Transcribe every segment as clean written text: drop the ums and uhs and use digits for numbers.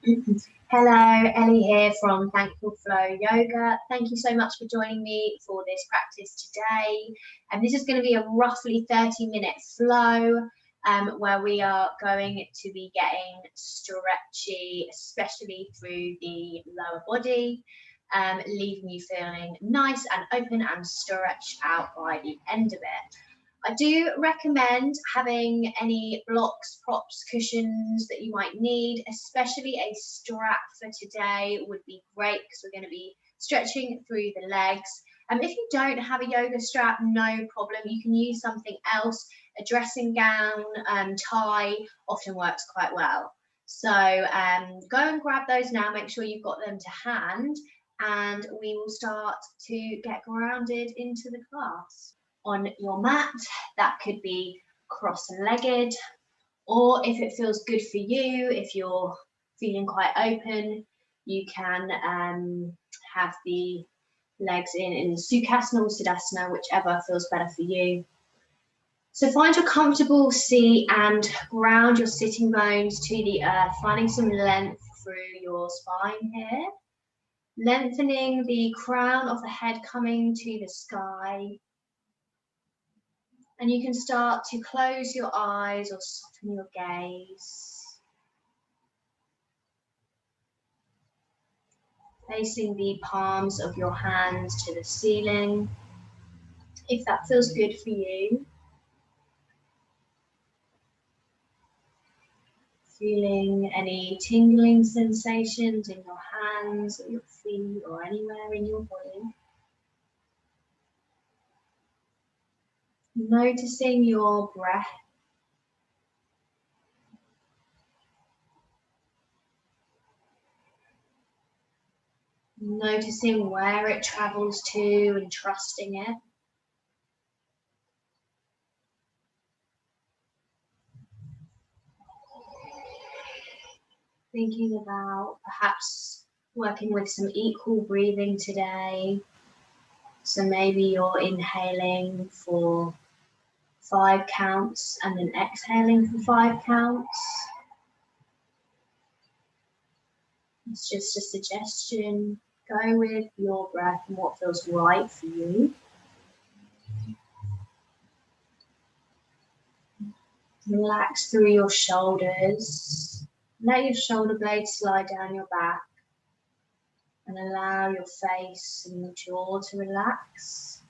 Hello, Ellie here from Thankful Flow Yoga. Thank you so much for joining me for this practice today. And this is going to be a roughly 30-minute flow where we are going to be getting stretchy, especially through the lower body, leaving you feeling nice and open and stretched out by the end of it. I do recommend having any blocks, props, cushions that you might need, especially a strap for today would be great because we're going to be stretching through the legs. If you don't have a yoga strap, no problem. You can use something else. A dressing gown, tie often works quite well. So go and grab those now. Make sure you've got them to hand and we will start to get grounded into the class. On your mat, that could be cross-legged, or if it feels good for you, if you're feeling quite open, you can have the legs in Sukhasana or Siddhasana, whichever feels better for you. So find your comfortable seat and ground your sitting bones to the earth, finding some length through your spine here. Lengthening the crown of the head coming to the sky. And you can start to close your eyes or soften your gaze. Placing the palms of your hands to the ceiling, if that feels good for you. Feeling any tingling sensations in your hands or your feet or anywhere in your body. Noticing your breath. Noticing where it travels to and trusting it. Thinking about perhaps working with some equal breathing today. So maybe you're inhaling for 5 counts and then exhaling for 5 counts. It's just a suggestion. Go with your breath and what feels right for you. Relax through your shoulders. Let your shoulder blades slide down your back and allow your face and your jaw to relax.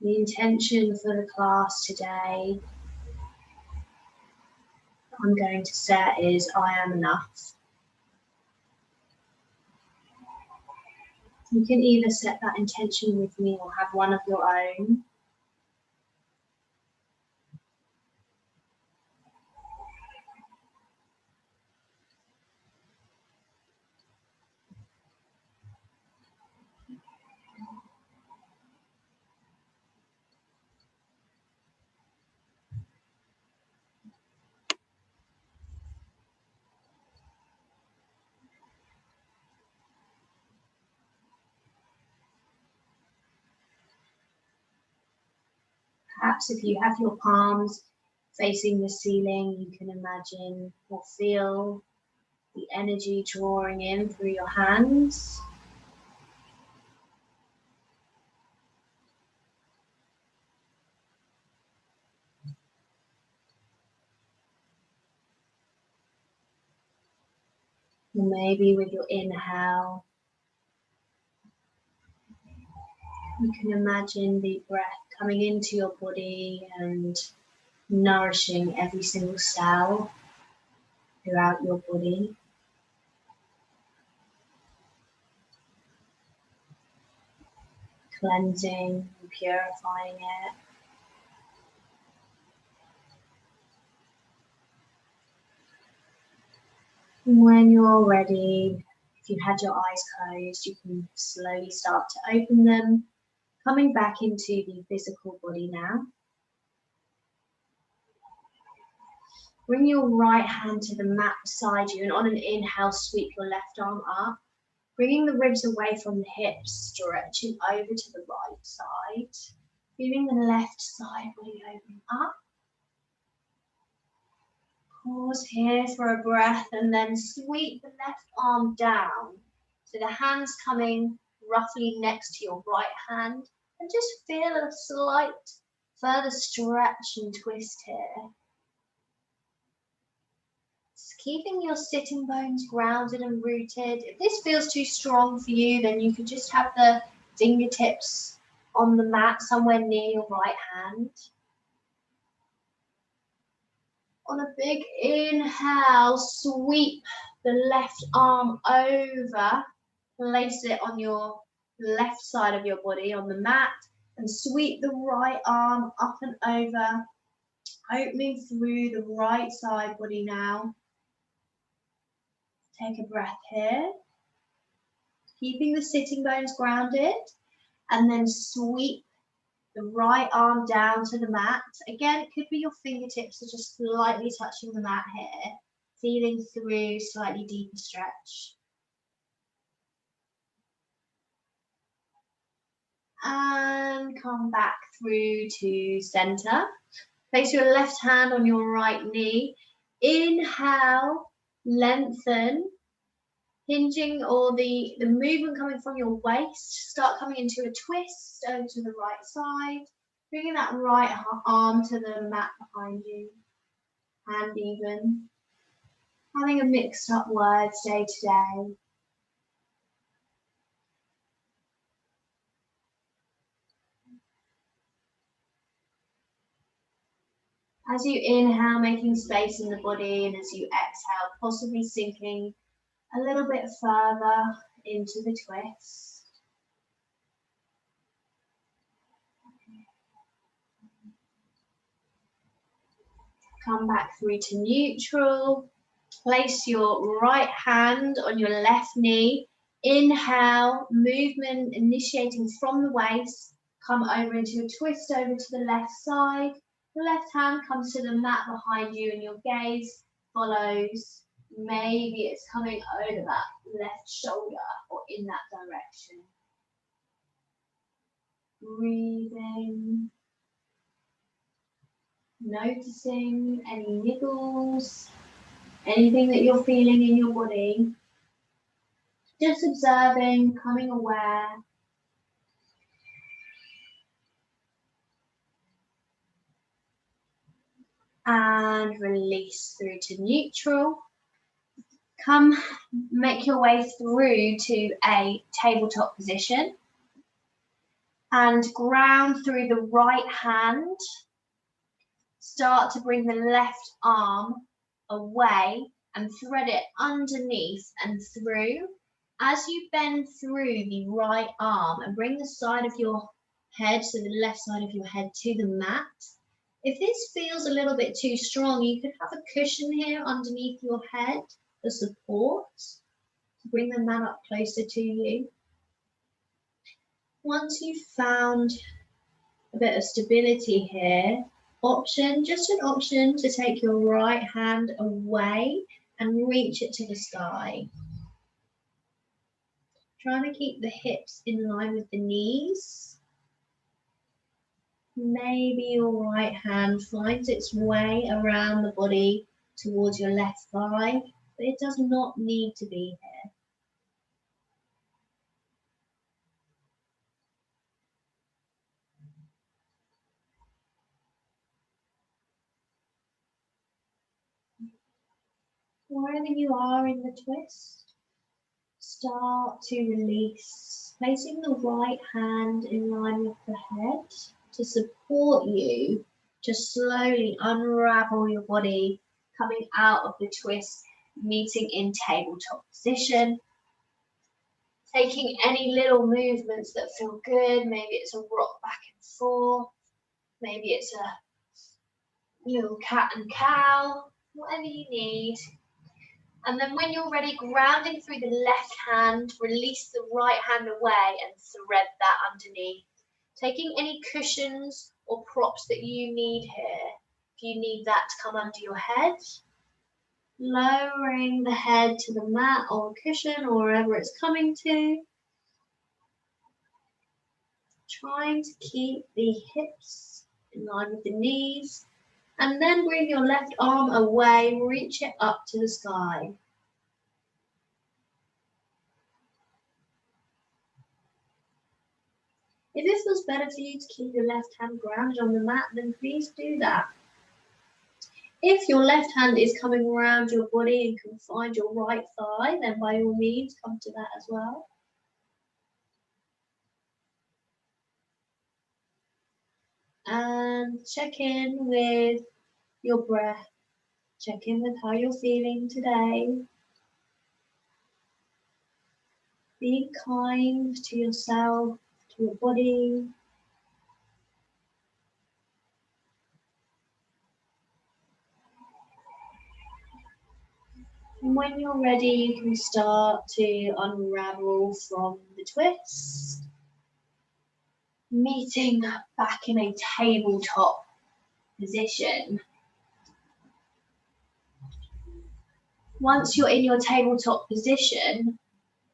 The intention for the class today I'm going to set is I am enough. You can either set that intention with me or have one of your own. Perhaps if you have your palms facing the ceiling, you can imagine or feel the energy drawing in through your hands. Or maybe with your inhale, you can imagine the breath coming into your body and nourishing every single cell throughout your body. Cleansing and purifying it. And when you're ready, if you had your eyes closed, you can slowly start to open them, coming back into the physical body now. Bring your right hand to the mat beside you and on an inhale, sweep your left arm up. Bringing the ribs away from the hips, stretching over to the right side. Feeling the left side body open up. Pause here for a breath and then sweep the left arm down. So the hands coming roughly next to your right hand. And just feel a slight further stretch and twist here. Just keeping your sitting bones grounded and rooted. If this feels too strong for you, then you could just have the fingertips on the mat somewhere near your right hand. On a big inhale, sweep the left arm over, place it on your left side of your body on the mat, and sweep the right arm up and over, opening through the right side body now. Take a breath here, keeping the sitting bones grounded, and then sweep the right arm down to the mat. Again, it could be your fingertips are just slightly touching the mat here, feeling through slightly deeper stretch. And come back through to center. Place your left hand on your right knee. Inhale, lengthen, hinging or the movement coming from your waist. Start coming into a twist over to the right side. Bringing that right arm to the mat behind you. Hand even. Having a mixed up words day to day. As you inhale, making space in the body, and as you exhale, possibly sinking a little bit further into the twist. Come back through to neutral. Place your right hand on your left knee. Inhale, movement initiating from the waist. Come over into a twist over to the left side. The left hand comes to the mat behind you and your gaze follows. Maybe it's coming over that left shoulder or in that direction. Breathing. Noticing any niggles, anything that you're feeling in your body. Just observing, becoming aware. And release through to neutral. Come, make your way through to a tabletop position. And ground through the right hand. Start to bring the left arm away and thread it underneath and through. As you bend through the right arm and bring the side of your head, so the left side of your head, to the mat. If this feels a little bit too strong, you could have a cushion here underneath your head for support to bring the mat up closer to you. Once you've found a bit of stability here, just an option to take your right hand away and reach it to the sky. Trying to keep the hips in line with the knees. Maybe your right hand finds its way around the body towards your left thigh, but it does not need to be here. Wherever you are in the twist, start to release, placing the right hand in line with the head to support you to slowly unravel your body, coming out of the twist, meeting in tabletop position. Taking any little movements that feel good, maybe it's a rock back and forth, maybe it's a little cat and cow, whatever you need. And then when you're ready, grounding through the left hand, release the right hand away and thread that underneath. Taking any cushions or props that you need here. If you need that to come under your head. Lowering the head to the mat or cushion or wherever it's coming to. Trying to keep the hips in line with the knees. And then bring your left arm away, reach it up to the sky. If it feels better for you to keep your left hand grounded on the mat, then please do that. If your left hand is coming around your body and can find your right thigh, then by all means come to that as well. And check in with your breath. Check in with how you're feeling today. Be kind to yourself, to your body. And when you're ready, you can start to unravel from the twist. Meeting back in a tabletop position. Once you're in your tabletop position,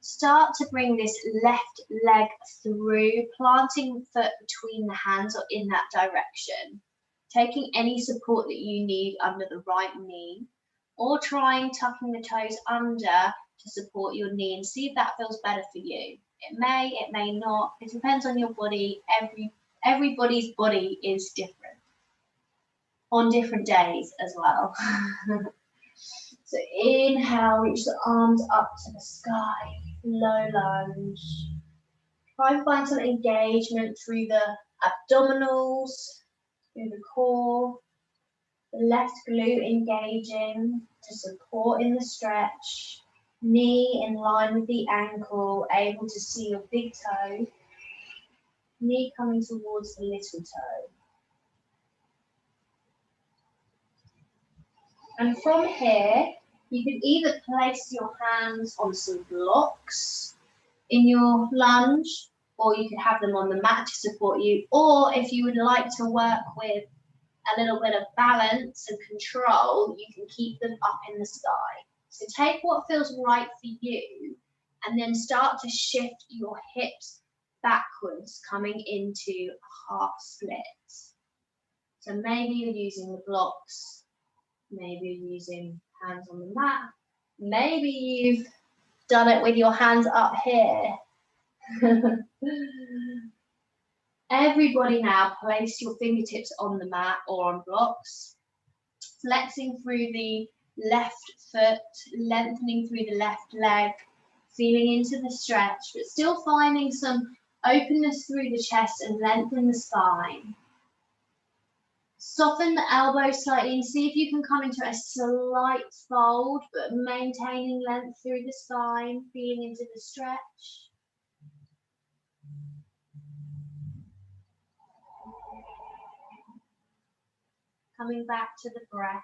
start to bring this left leg through, planting foot between the hands or in that direction. Taking any support that you need under the right knee, or trying tucking the toes under to support your knee and see if that feels better for you. It may not. It depends on your body. Everybody's body is different on different days as well. So inhale, reach the arms up to the sky, low lunge. Try and find some engagement through the abdominals, through the core, the left glute engaging to support in the stretch, knee in line with the ankle, able to see your big toe, knee coming towards the little toe. And from here, you can either place your hands on some blocks in your lunge, or you could have them on the mat to support you, or if you would like to work with a little bit of balance and control, you can keep them up in the sky. So take what feels right for you and then start to shift your hips backwards, coming into a half split. So maybe you're using the blocks, maybe you're using hands on the mat, maybe you've done it with your hands up here. Everybody now place your fingertips on the mat or on blocks, flexing through the left foot, lengthening through the left leg, feeling into the stretch, but still finding some openness through the chest and length in the spine. Soften the elbows slightly and see if you can come into a slight fold, but maintaining length through the spine, feeling into the stretch. Coming back to the breath.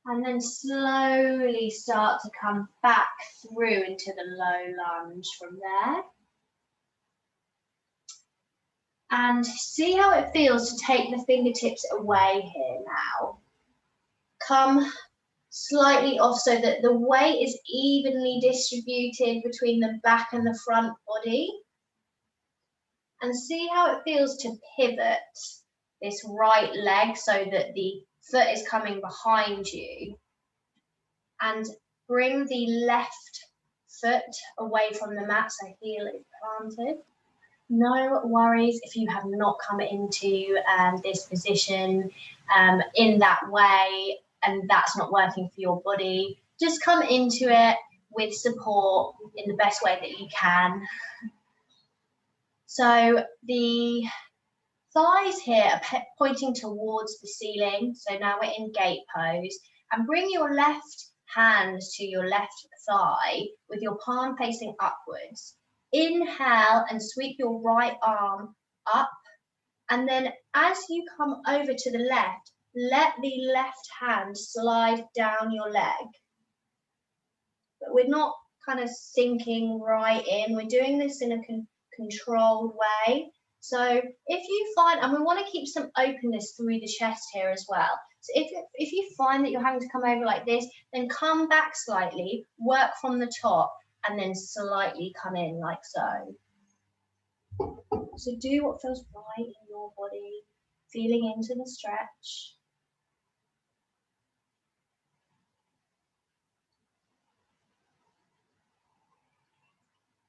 And then slowly start to come back through into the low lunge from there. And see how it feels to take the fingertips away here now. Come slightly off so that the weight is evenly distributed between the back and the front body. And see how it feels to pivot this right leg so that the foot is coming behind you. And bring the left foot away from the mat so heel is planted. No worries if you have not come into this position in that way and that's not working for your body. Just come into it with support in the best way that you can. So the thighs here are pointing towards the ceiling. So now we're in gate pose. And bring your left hand to your left thigh with your palm facing upwards. Inhale and sweep your right arm up. And then as you come over to the left, let the left hand slide down your leg. But we're not kind of sinking right in. We're doing this in a controlled way. So if you find, and we want to keep some openness through the chest here as well. So if you find that you're having to come over like this, then come back slightly, work from the top, and then slightly come in like so. So do what feels right in your body, feeling into the stretch.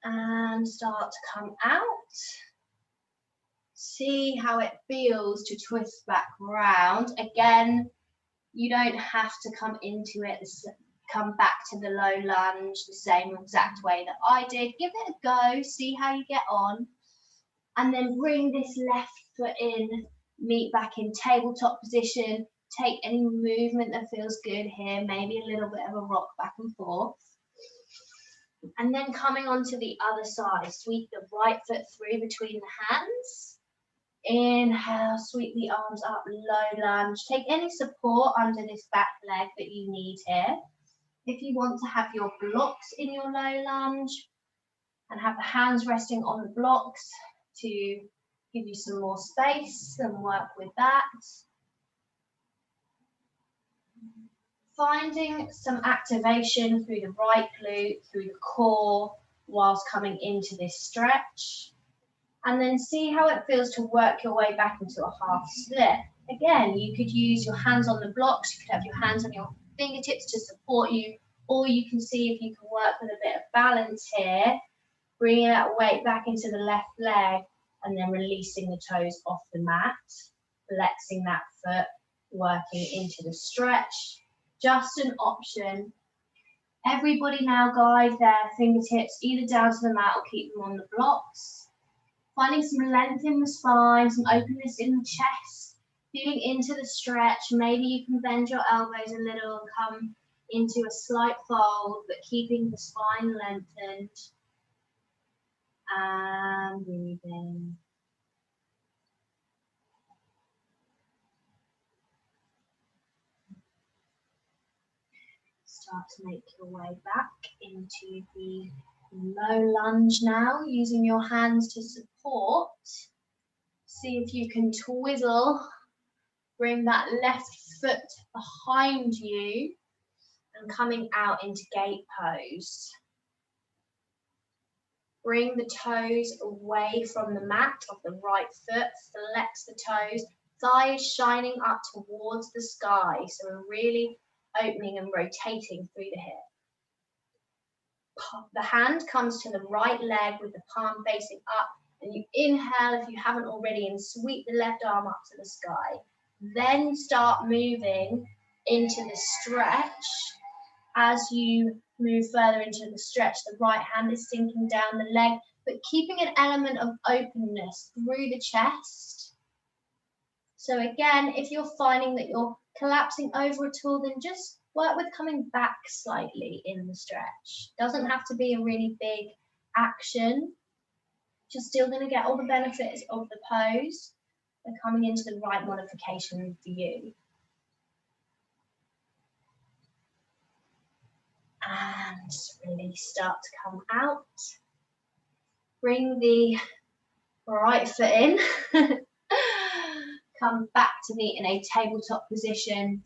And start to come out. See how it feels to twist back round. Again, you don't have to come into it, come back to the low lunge the same exact way that I did. Give it a go, see how you get on. And then bring this left foot in, meet back in tabletop position. Take any movement that feels good here, maybe a little bit of a rock back and forth. And then coming onto the other side, sweep the right foot through between the hands. Inhale, sweep the arms up, low lunge. Take any support under this back leg that you need here. If you want to have your blocks in your low lunge and have the hands resting on the blocks to give you some more space and work with that. Finding some activation through the right glute, through the core, whilst coming into this stretch. And then see how it feels to work your way back into a half split. Again, you could use your hands on the blocks, you could have your hands on your fingertips to support you, or you can see if you can work with a bit of balance here, bringing that weight back into the left leg, and then releasing the toes off the mat, flexing that foot, working into the stretch. Just an option. Everybody now guide their fingertips either down to the mat or keep them on the blocks. Finding some length in the spine, some openness in the chest, feeling into the stretch. Maybe you can bend your elbows a little and come into a slight fold, but keeping the spine lengthened. And breathing. Start to make your way back into the low lunge now, using your hands to support. See if you can twizzle, bring that left foot behind you and coming out into gate pose. Bring the toes away from the mat of the right foot, flex the toes, thighs shining up towards the sky. So we're really opening and rotating through the hip. The hand comes to the right leg with the palm facing up, and you inhale if you haven't already and sweep the left arm up to the sky. Then start moving into the stretch. As you move further into the stretch, the right hand is sinking down the leg, but keeping an element of openness through the chest. So again, if you're finding that you're collapsing over at all, then just work with coming back slightly in the stretch. Doesn't have to be a really big action. You're still going to get all the benefits of the pose. They're coming into the right modification for you. And release, start to come out. Bring the right foot in. Come back to meet in a tabletop position.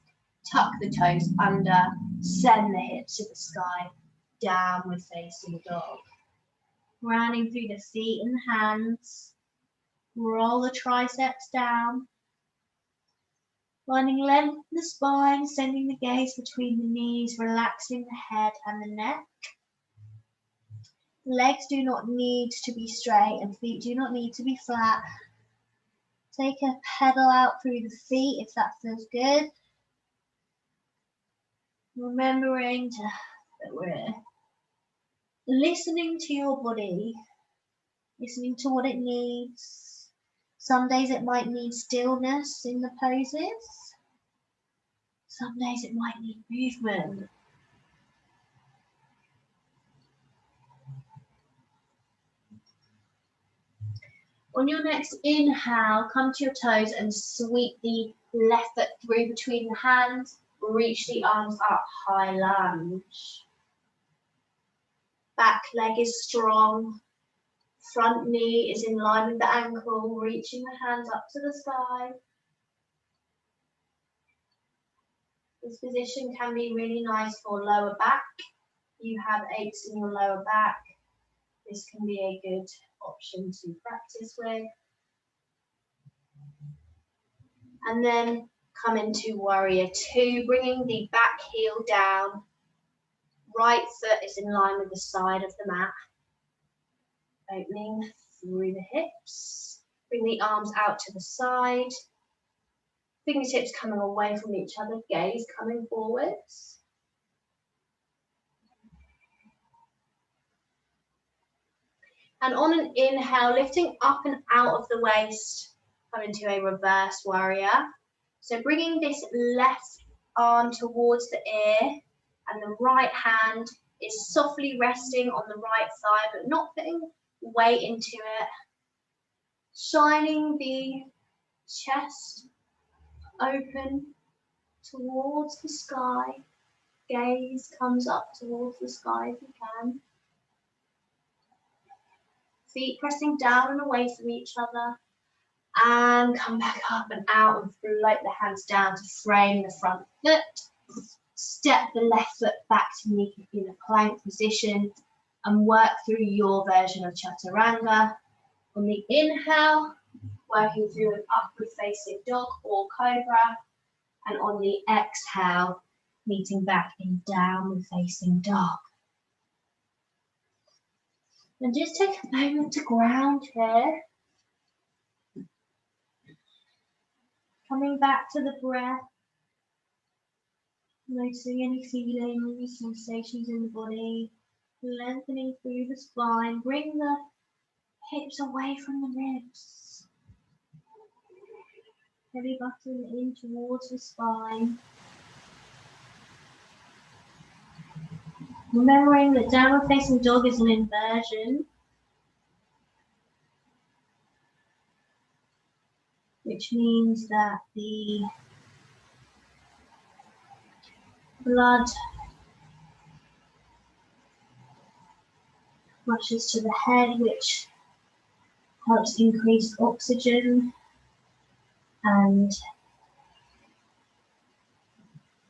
Tuck the toes under, send the hips to the sky, downward facing dog. Rounding through the feet and hands. Roll the triceps down. Finding length in the spine, sending the gaze between the knees, relaxing the head and the neck. Legs do not need to be straight and feet do not need to be flat. Take a pedal out through the feet if that feels good. Remembering that we're listening to your body, listening to what it needs. Some days it might need stillness in the poses. Some days it might need movement. On your next inhale, come to your toes and sweep the left foot through between the hands. Reach the arms up, high lunge. Back leg is strong. Front knee is in line with the ankle, reaching the hands up to the sky. This position can be really nice for lower back. You have aches in your lower back, this can be a good option to practice with. And then come into warrior two, bringing the back heel down. Right foot is in line with the side of the mat. Opening through the hips. Bring the arms out to the side. Fingertips coming away from each other, gaze coming forwards. And on an inhale, lifting up and out of the waist, come into a reverse warrior. So bringing this left arm towards the ear, and the right hand is softly resting on the right side, but not putting weight into it. Shining the chest open towards the sky. Gaze comes up towards the sky if you can. Feet pressing down and away from each other. And come back up and out and float the hands down to frame the front foot. Step the left foot back to meet in a plank position and work through your version of chaturanga. On the inhale, working through an upward facing dog or cobra. And on the exhale, meeting back in downward facing dog. And just take a moment to ground here. Coming back to the breath. Noticing any feeling, any sensations in the body. Lengthening through the spine. Bring the hips away from the ribs. Heavy button in towards the spine. Remembering that downward facing dog is an inversion, which means that the blood rushes to the head, which helps increase oxygen and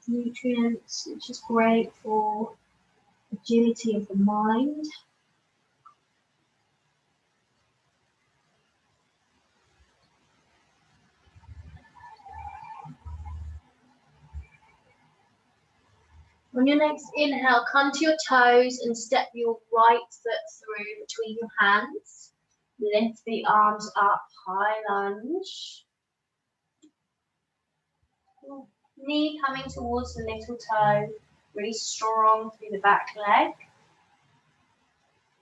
nutrients, which is great for agility of the mind. On your next inhale, come to your toes and step your right foot through between your hands. Lift the arms up, high lunge. Knee coming towards the little toe, really strong through the back leg.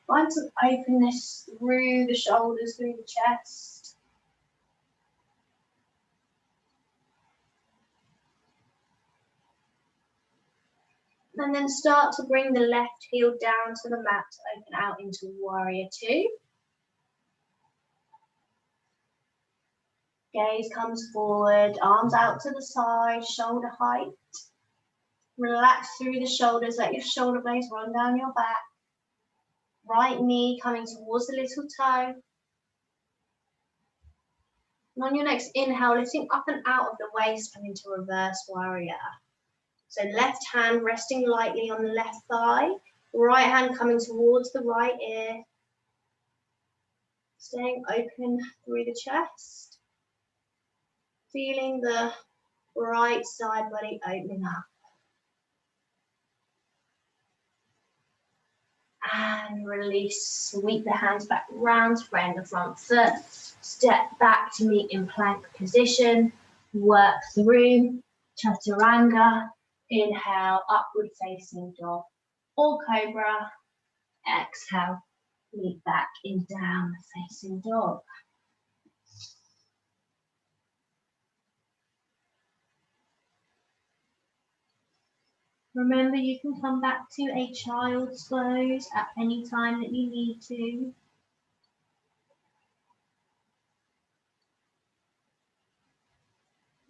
Find some openness through the shoulders, through the chest. And then start to bring the left heel down to the mat to open out into warrior two. Gaze comes forward, arms out to the side, shoulder height. Relax through the shoulders, let your shoulder blades run down your back. Right knee coming towards the little toe. And on your next inhale, lifting up and out of the waist and into reverse warrior. So left hand resting lightly on the left thigh, right hand coming towards the right ear. Staying open through the chest. Feeling the right side body opening up. And release, sweep the hands back round, frame the front foot, step back to meet in plank position, work through chaturanga, inhale, upward facing dog or cobra, exhale, meet back in downward facing dog. Remember, you can come back to a child's pose at any time that you need to.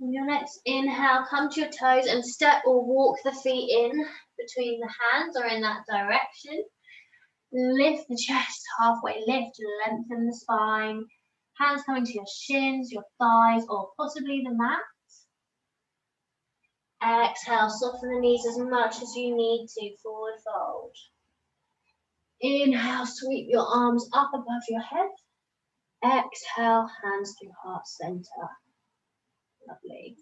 On your next inhale, come to your toes and step or walk the feet in between the hands or in that direction. Lift the chest, halfway lift, lengthen the spine. Hands coming to your shins, your thighs, or possibly the mat. Exhale, soften the knees as much as you need to, forward fold. Inhale, sweep your arms up above your head. Exhale, hands to heart center. Lovely.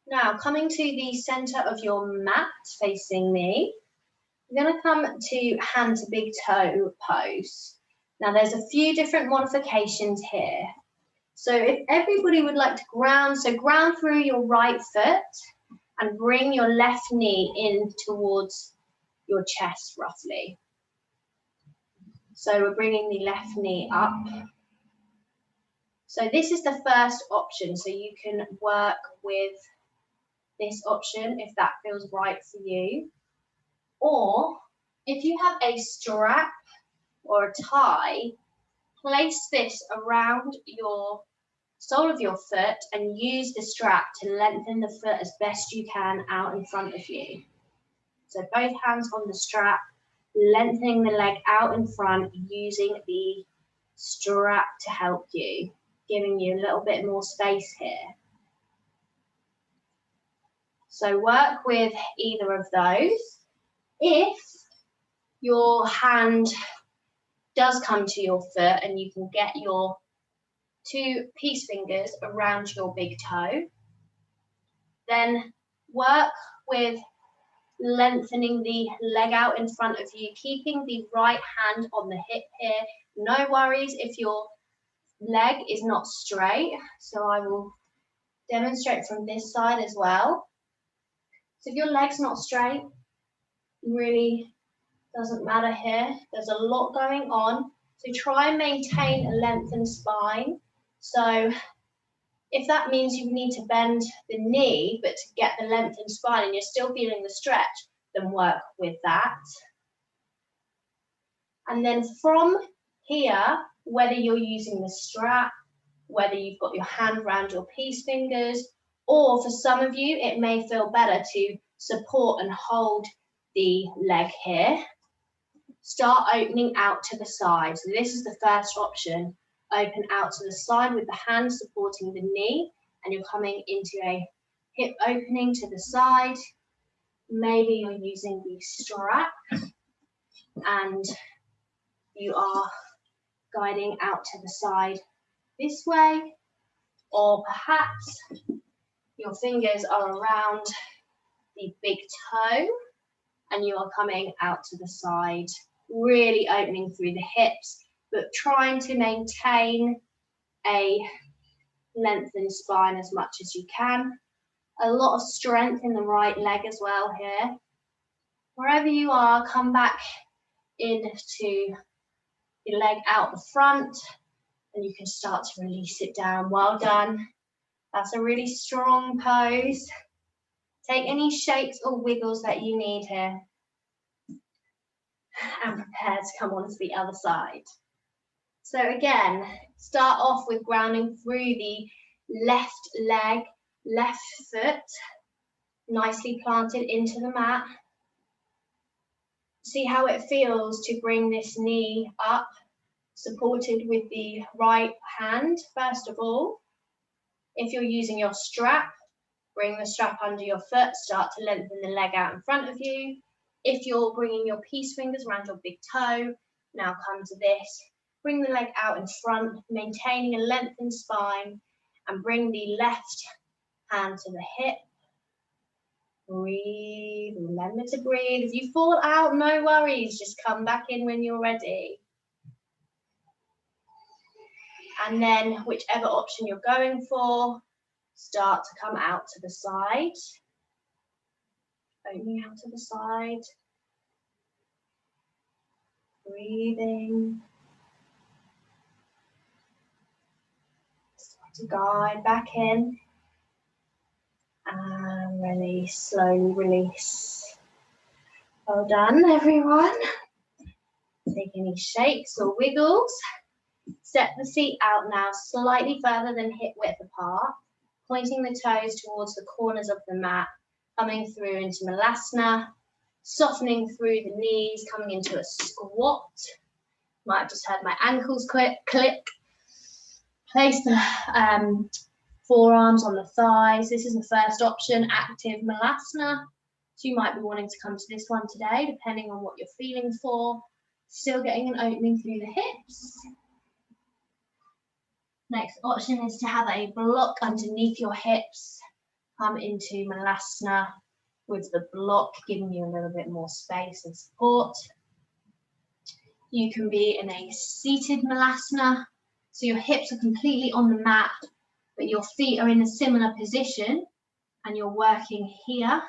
Now, coming to the center of your mat, facing me, you're going to come to hand to big toe pose. Now, there's a few different modifications here. So if everybody would like to ground, so ground through your right foot and bring your left knee in towards your chest, roughly. So we're bringing the left knee up. So this is the first option, so you can work with this option if that feels right for you. Or if you have a strap or a tie, place this around your sole of your foot and use the strap to lengthen the foot as best you can out in front of you. So both hands on the strap, lengthening the leg out in front using the strap to help you, giving you a little bit more space here. So work with either of those. If your hand does come to your foot and you can get your two peace fingers around your big toe, then work with lengthening the leg out in front of you, keeping the right hand on the hip here. No worries if your leg is not straight. So I will demonstrate from this side as well. So if your leg's not straight, really doesn't matter here. There's a lot going on. So try and maintain a lengthened spine. So if that means you need to bend the knee, but to get the lengthened spine and you're still feeling the stretch, then work with that. And then from here, whether you're using the strap, whether you've got your hand around your peace fingers, or for some of you, it may feel better to support and hold the leg here. Start opening out to the side. So this is the first option. Open out to the side with the hand supporting the knee, and you're coming into a hip opening to the side. Maybe you're using the strap and you are guiding out to the side this way, or perhaps your fingers are around the big toe and you are coming out to the side, really opening through the hips, but trying to maintain a lengthened spine as much as you can. A lot of strength in the right leg as well here. Wherever you are, come back into your leg out the front and you can start to release it down. Well done. That's a really strong pose. Take any shakes or wiggles that you need here. And prepare to come on to the other side. So again, start off with grounding through the left leg, left foot, nicely planted into the mat. See how it feels to bring this knee up, supported with the right hand, first of all. If you're using your strap, bring the strap under your foot, start to lengthen the leg out in front of you. If you're bringing your peace fingers around your big toe, now come to this. Bring the leg out in front, maintaining a lengthened spine, and bring the left hand to the hip. Breathe, remember to breathe. If you fall out, no worries, just come back in when you're ready. And then whichever option you're going for, start to come out to the side. Opening out to the side. Breathing. Start to guide back in. And release, slowly release. Well done, everyone. Take any shakes or wiggles. Step the feet out now, slightly further than hip width apart, pointing the toes towards the corners of the mat, coming through into Malasana. Softening through the knees, coming into a squat. Might have just heard my ankles click. Place the forearms on the thighs. This is the first option, active malasana. So you might be wanting to come to this one today, depending on what you're feeling for. Still getting an opening through the hips. Next option is to have a block underneath your hips. Come into malasana with the block, giving you a little bit more space and support. You can be in a seated malasana, so your hips are completely on the mat, but your feet are in a similar position, and you're working here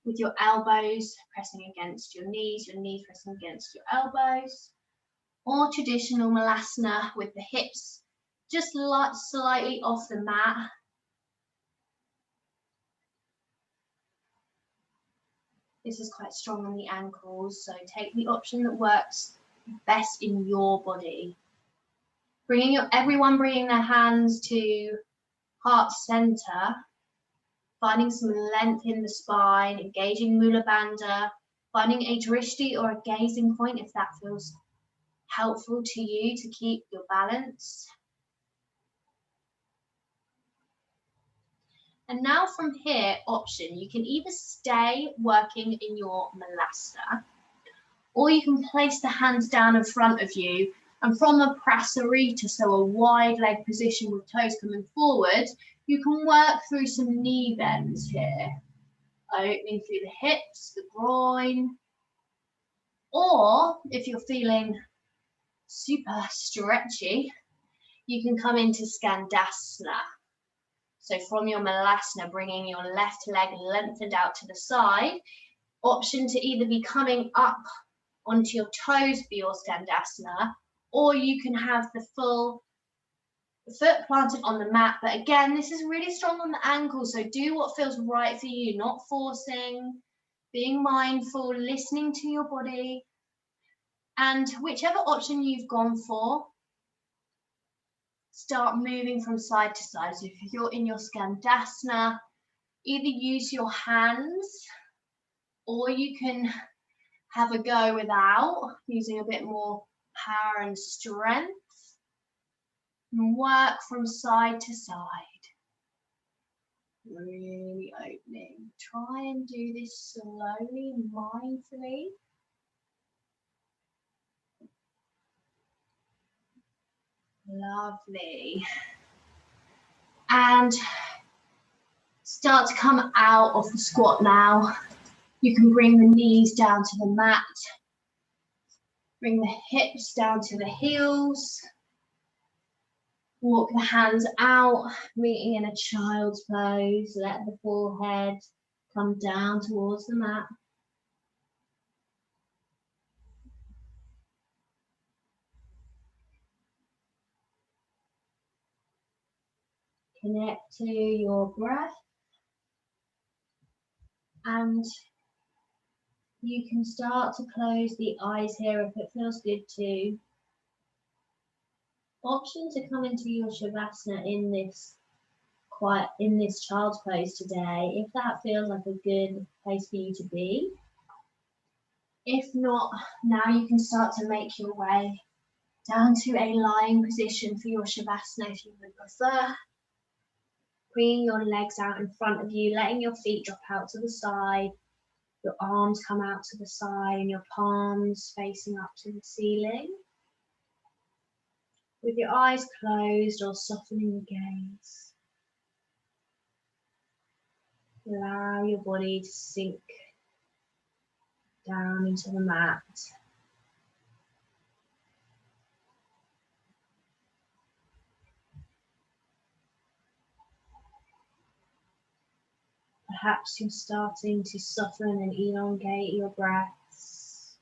with your elbows pressing against your knees pressing against your elbows. Or traditional malasana with the hips just slightly off the mat. This is quite strong on the ankles, so take the option that works best in your body. Everyone bringing their hands to heart center, finding some length in the spine, engaging Mula Bandha, finding a drishti or a gazing point if that feels helpful to you to keep your balance. And now from here, option, you can either stay working in your malasana, or you can place the hands down in front of you, and from a prasarita, so a wide leg position with toes coming forward, you can work through some knee bends here, opening through the hips, the groin, or if you're feeling super stretchy, you can come into Skandasana. So from your malasana, bringing your left leg lengthened out to the side, option to either be coming up onto your toes for your Skandasana, or you can have the full foot planted on the mat. But again, this is really strong on the ankles, so do what feels right for you, not forcing, being mindful, listening to your body. And whichever option you've gone for, start moving from side to side. So if you're in your Skandasana, either use your hands, or you can have a go without, using a bit more power and strength, and work from side to side. Really opening. Try and do this slowly, mindfully. Lovely. And start to come out of the squat now. You can bring the knees down to the mat. Bring the hips down to the heels. Walk the hands out, meeting in a child's pose. Let the forehead come down towards the mat. Connect to your breath. And you can start to close the eyes here if it feels good to. Option to come into your Shavasana in this child's pose today, if that feels like a good place for you to be. If not, now you can start to make your way down to a lying position for your Shavasana if you would prefer. Bringing your legs out in front of you, letting your feet drop out to the side, your arms come out to the side, and your palms facing up to the ceiling. With your eyes closed or softening the gaze. Allow your body to sink down into the mat. Perhaps you're starting to soften and elongate your breaths.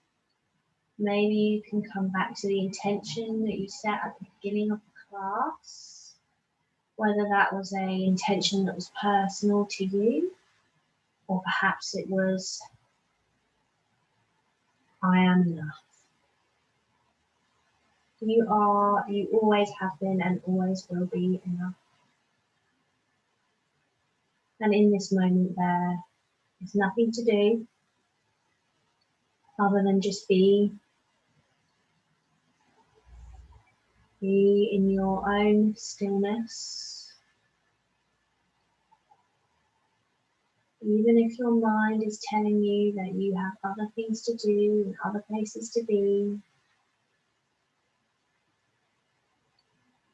Maybe you can come back to the intention that you set at the beginning of the class, whether that was an intention that was personal to you, or perhaps it was, I am enough. You always have been and always will be enough. And in this moment there is nothing to do, other than just be in your own stillness. Even if your mind is telling you that you have other things to do and other places to be,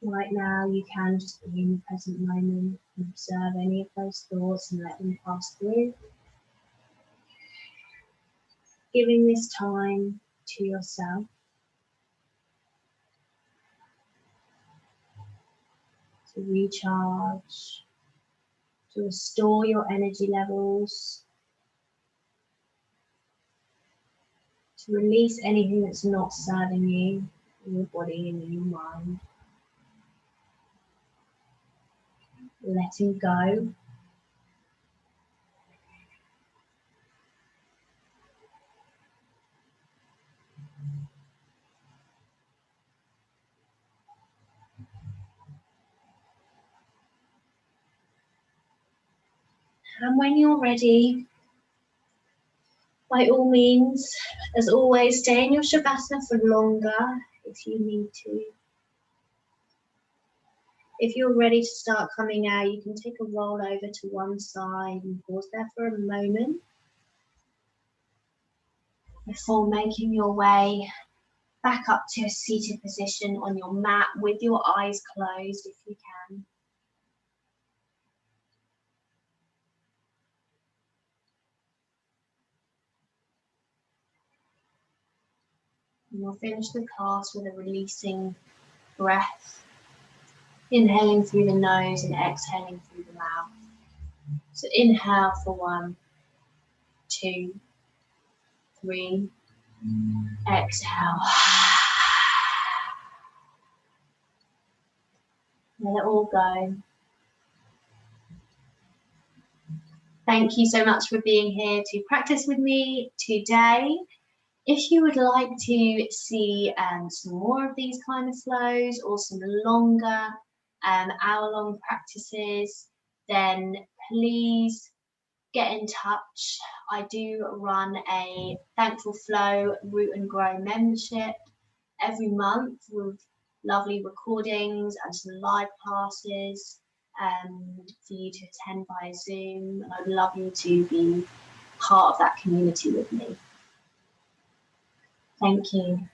right now you can just be in the present moment and observe any of those thoughts and let them pass through. Giving this time to yourself to recharge, to restore your energy levels, to release anything that's not serving you in your body and in your mind. Letting go. And when you're ready, by all means, as always, stay in your Shavasana for longer if you need to. If you're ready to start coming out, you can take a roll over to one side and pause there for a moment before making your way back up to a seated position on your mat with your eyes closed if you can. And we'll finish the class with a releasing breath, inhaling through the nose and exhaling through the mouth. So inhale for 1, 2, 3, exhale. Let it all go. Thank you so much for being here to practice with me today. If you would like to see some more of these kind of flows or some longer hour-long practices, then please get in touch. I do run a Thankful Flow Root and Grow membership every month with lovely recordings and some live classes for you to attend via Zoom. And I'd love you to be part of that community with me. Thank you.